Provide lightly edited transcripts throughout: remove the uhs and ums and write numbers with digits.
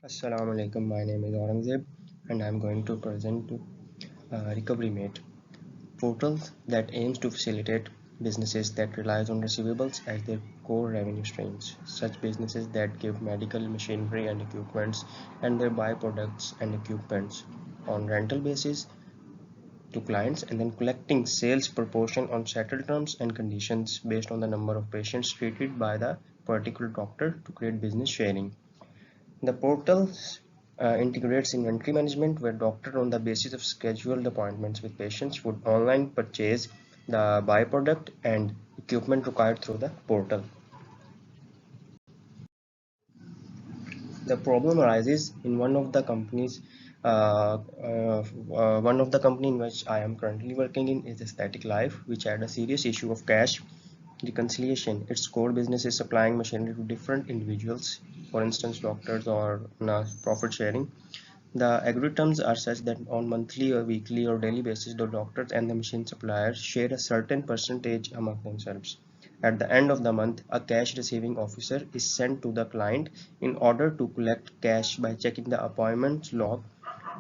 Assalamu alaikum. My name is Aurangzeb and I'm going to present RecoveryMate, portals that aims to facilitate businesses that relies on receivables as their core revenue streams, such businesses that give medical machinery and equipments and their byproducts and equipments on rental basis to clients and then collecting sales proportion on settled terms and conditions based on the number of patients treated by the particular doctor to create business sharing. The portal integrates inventory management where doctor on the basis of scheduled appointments with patients would online purchase the byproduct and equipment required through the portal. The problem arises in one of the company in which I am currently working in is Aesthetic Life, which had a serious issue of cash reconciliation. Its core business is supplying machinery to different individuals, for instance doctors or profit sharing. The algorithms are such that on monthly or weekly or daily basis the doctors and the machine suppliers share a certain percentage among themselves. At the end of the month, a cash receiving officer is sent to the client in order to collect cash by checking the appointment log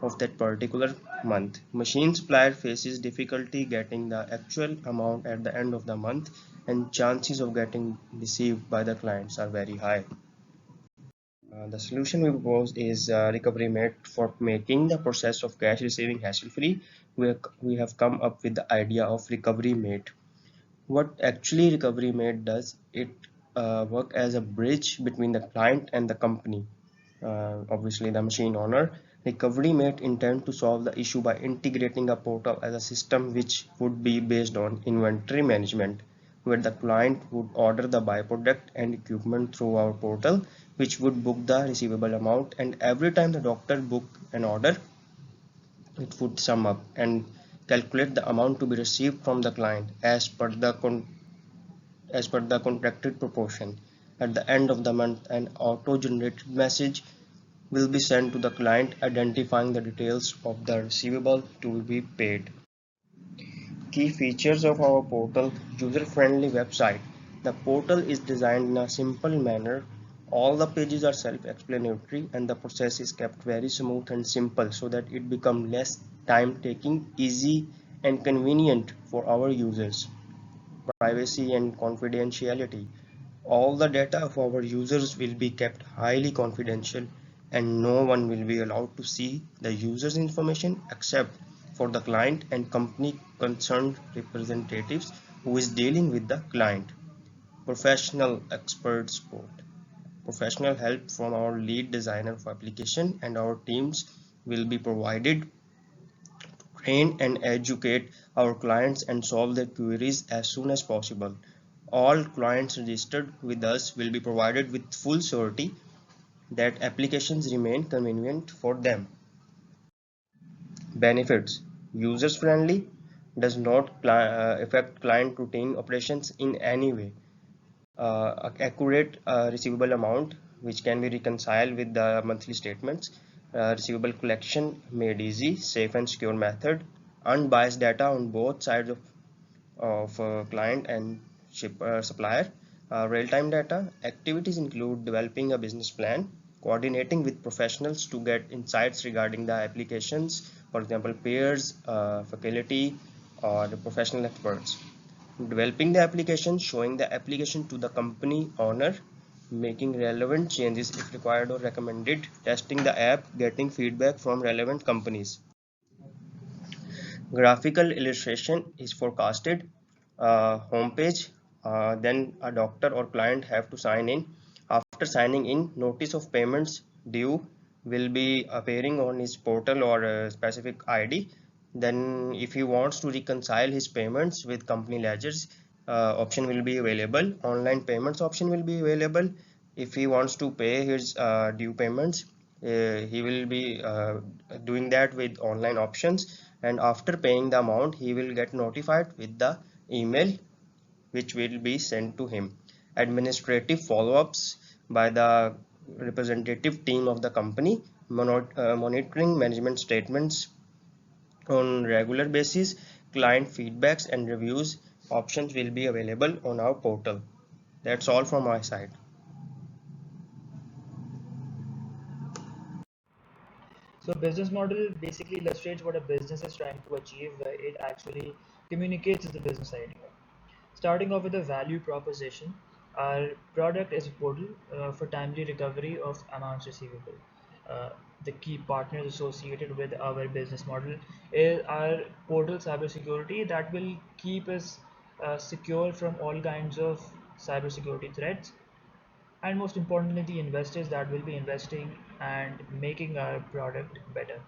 of that particular month. Machine supplier faces difficulty getting the actual amount at the end of the month, and chances of getting received by the clients are very high. The solution we proposed is RecoveryMate for making the process of cash receiving hassle-free. We have come up with the idea of RecoveryMate. What actually RecoveryMate does, it work as a bridge between the client and the company, obviously the machine owner. RecoveryMate intend to solve the issue by integrating a portal as a system which would be based on inventory management, where the client would order the byproduct and equipment through our portal, which would book the receivable amount, and every time the doctor book an order, it would sum up and calculate the amount to be received from the client as per the contracted proportion. At the end of the month, an auto-generated message will be sent to the client identifying the details of the receivable to be paid. Key features of our portal: user-friendly website. The portal is designed in a simple manner. All the pages are self-explanatory and the process is kept very smooth and simple so that it becomes less time-taking, easy and convenient for our users. Privacy and confidentiality. All the data of our users will be kept highly confidential and no one will be allowed to see the user's information except for the client and company concerned representatives who is dealing with the client. Professional expert support. Professional help from our lead designer of application and our teams will be provided to train and educate our clients and solve their queries as soon as possible. All clients registered with us will be provided with full surety that applications remain convenient for them. Benefits: users friendly, does not affect client routine operations in any way. Accurate receivable amount which can be reconciled with the monthly statements. Receivable collection made easy, safe and secure method. Unbiased data on both sides of client and supplier. Real-time data. Activities include developing a business plan, coordinating with professionals to get insights regarding the applications, for example peers, faculty or the professional experts. Developing the application, showing the application to the company owner, making relevant changes if required or recommended, testing the app, getting feedback from relevant companies. Graphical illustration is forecasted. Homepage, then a doctor or client have to sign in. After signing in, notice of payments due will be appearing on his portal or a specific ID. Then if he wants to reconcile his payments with company ledgers, option will be available. Online payments option will be available. If he wants to pay his due payments, he will be doing that with online options, and after paying the amount he will get notified with the email which will be sent to him. Administrative follow-ups by the representative team of the company, monitoring management statements on regular basis, client feedbacks and reviews options will be available on our portal. That's all from my side. So business model basically illustrates what a business is trying to achieve, where it actually communicates the business idea. Starting off with a value proposition, our product is a portal for timely recovery of amounts receivable. Uh, the key partners associated with our business model is our portal cybersecurity that will keep us secure from all kinds of cybersecurity threats, and most importantly, the investors that will be investing and making our product better.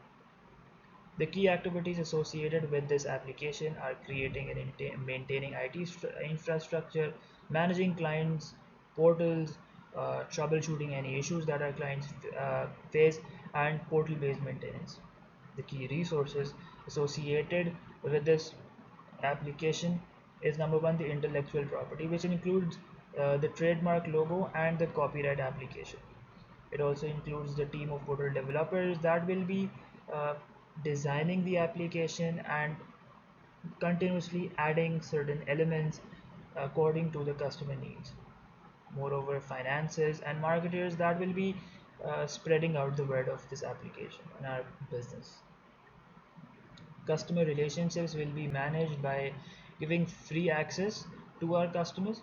The key activities associated with this application are creating and maintaining IT infrastructure, managing clients' portals, troubleshooting any issues that our clients face, and portal-based maintenance. The key resources associated with this application is number one, the intellectual property, which includes the trademark logo and the copyright application. It also includes the team of portal developers that will be uh, designing the application and continuously adding certain elements according to the customer needs. Moreover, finances and marketers that will be spreading out the word of this application in our business. Customer relationships will be managed by giving free access to our customers.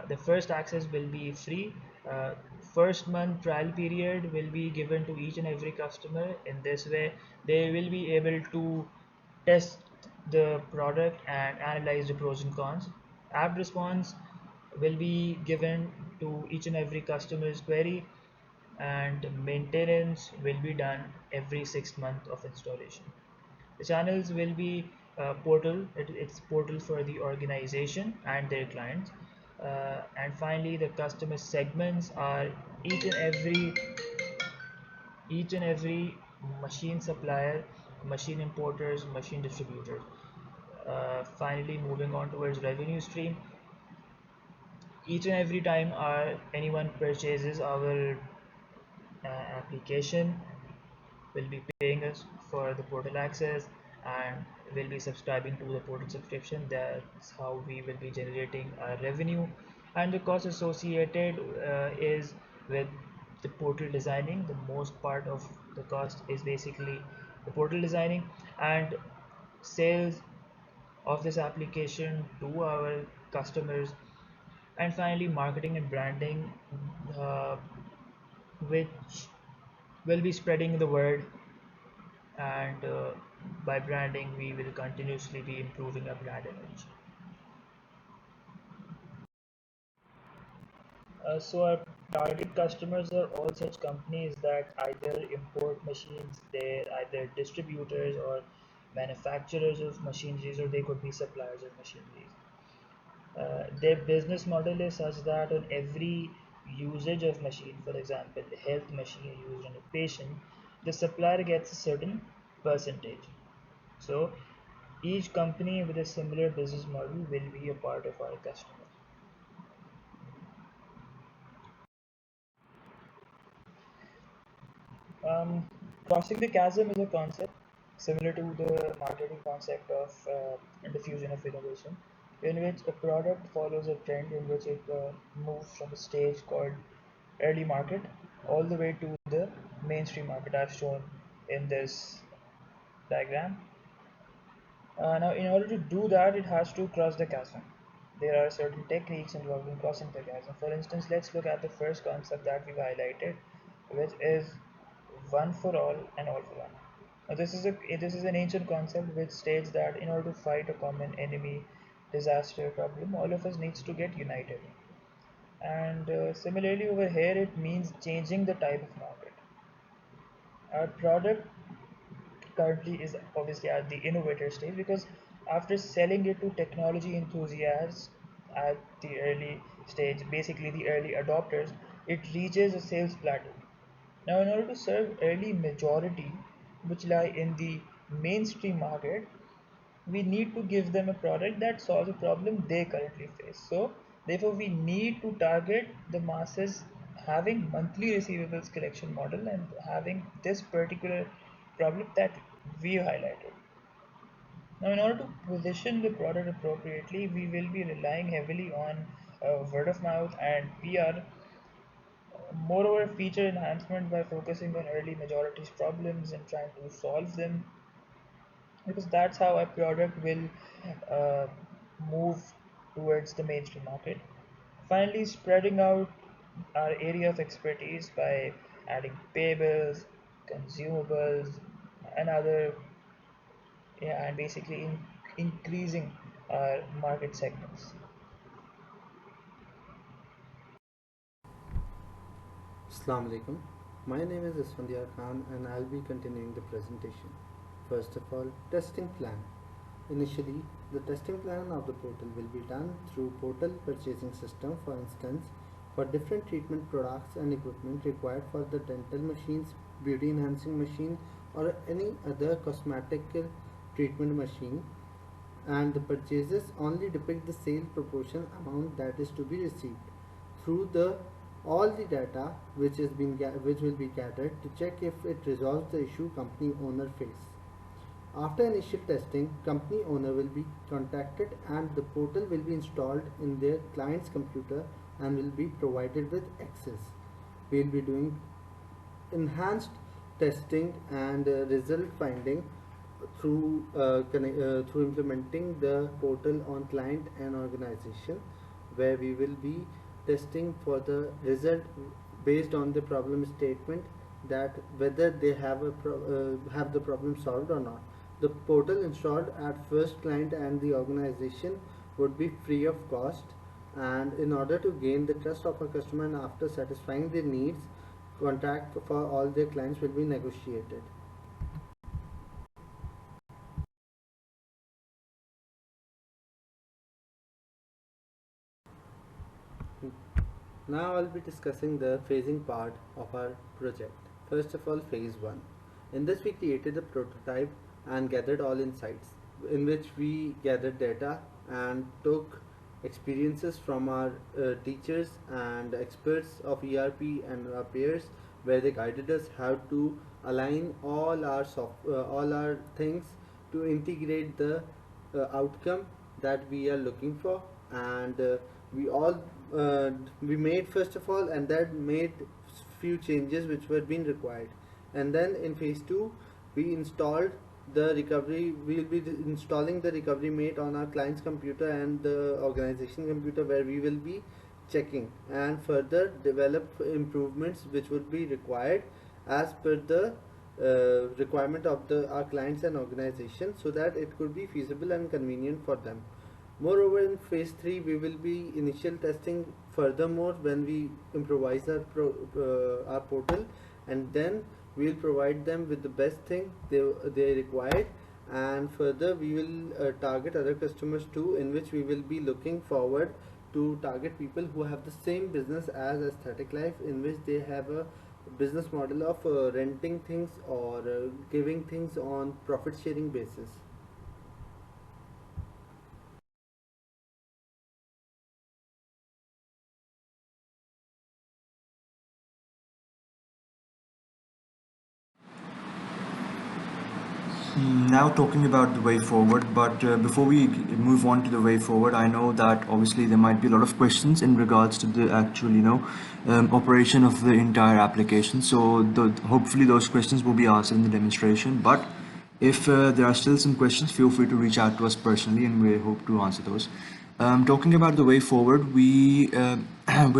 The first access will be free. uh, First month trial period will be given to each and every customer. In this way they will be able to test the product and analyze the pros and cons. App response will be given to each and every customer's query, and maintenance will be done every 6 months of installation. The channels will be it's portal for the organization and their clients. And finally, the customer segments are each and every each and every machine supplier, machine importers, machine distributors. Finally, moving on towards revenue stream, each and every time anyone purchases our application will be paying us for the portal access and will be subscribing to the portal subscription. That's how we will be generating our revenue. And the cost associated is with the portal designing. The most part of the cost is basically the portal designing and sales of this application to our customers. And finally, marketing and branding, uh, which will be spreading the word, and by branding we will continuously be improving our brand image. So our target customers are all such companies that either import machines, they're either distributors or manufacturers of machineries, or they could be suppliers of machineries. Their business model is such that on every usage of machine, for example the health machine used on a patient, the supplier gets a certain percentage. So each company with a similar business model will be a part of our customer. Crossing the chasm is a concept similar to the marketing concept of diffusion of innovation, in which a product follows a trend in which it moves from a stage called early market all the way to the mainstream market, as shown in this diagram. Now, in order to do that, it has to cross the chasm. There are certain techniques involved in crossing the chasm. For instance, let's look at the first concept that we've highlighted, which is one for all and all for one. Now, this is an ancient concept which states that in order to fight a common enemy, disaster, problem, all of us needs to get united. And similarly, over here, it means changing the type of market. Our product currently is obviously at the innovator stage, because after selling it to technology enthusiasts at the early stage, basically the early adopters, it reaches a sales plateau. Now, in order to serve early majority, which lie in the mainstream market, we need to give them a product that solves a problem they currently face. So therefore we need to target the masses having monthly receivables collection model and having this particular problem that we highlighted. Now, in order to position the product appropriately, we will be relying heavily on word of mouth and PR Moreover, feature enhancement by focusing on early majorities problems and trying to solve them, because that's how a product will uh, move towards the mainstream market. Finally, spreading out our area of expertise by adding payables, consumables, and other, yeah, and basically increasing our market segments. Assalamu alaikum. My name is Isfandiar Khan and I'll be continuing the presentation. First of all, testing plan. Initially, the testing plan of the portal will be done through portal purchasing system. For instance, for different treatment products and equipment required for the dental machines, beauty enhancing machine, or any other cosmetic treatment machine, and the purchases only depict the sale proportion amount that is to be received through the all the data which will be gathered to check if it resolves the issue company owner face. After initial testing, company owner will be contacted and the portal will be installed in their client's computer and will be provided with access. We will be doing enhanced testing and result finding through implementing the portal on client and organization, where we will be testing for the result based on the problem statement, that whether they have the problem solved or not. The portal installed at first client and the organization would be free of cost, and in order to gain the trust of a customer and after satisfying their needs, contract for all their clients will be negotiated. Now I'll be discussing the phasing part of our project. First of all, phase 1. In this we created a prototype and gathered all insights, in which we gathered data and took experiences from our teachers and experts of ERP and our peers, where they guided us how to align all our things to integrate the outcome that we are looking for. And we all we made first of all, and that made few changes which were being required. And then in phase 2 we installed the recovery we will be installing the recovery mate on our client's computer and the organization computer, where we will be checking and further develop improvements which would be required as per the requirement of our clients and organization, so that it could be feasible and convenient for them. Moreover, in phase 3 we will be initial testing furthermore when we improvise our portal, and then we will provide them with the best thing they required. And further we will target other customers too, in which we will be looking forward to target people who have the same business as Aesthetic Life, in which they have a business model of renting things or giving things on profit sharing basis. Now talking about the way forward, but before we move on to the way forward, I know that obviously there might be a lot of questions in regards to the actual, operation of the entire application. So hopefully those questions will be answered in the demonstration. But if there are still some questions, feel free to reach out to us personally, and we hope to answer those. Talking about the way forward, we've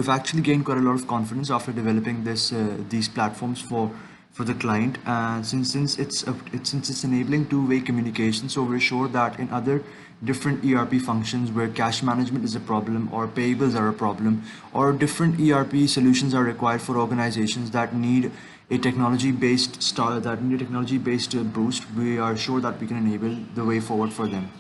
actually gained quite a lot of confidence after developing these platforms for the client, and since it's enabling two-way communication, so we're sure that in other different ERP functions where cash management is a problem or payables are a problem, or different ERP solutions are required for organizations that need a technology-based boost, we are sure that we can enable the way forward for them.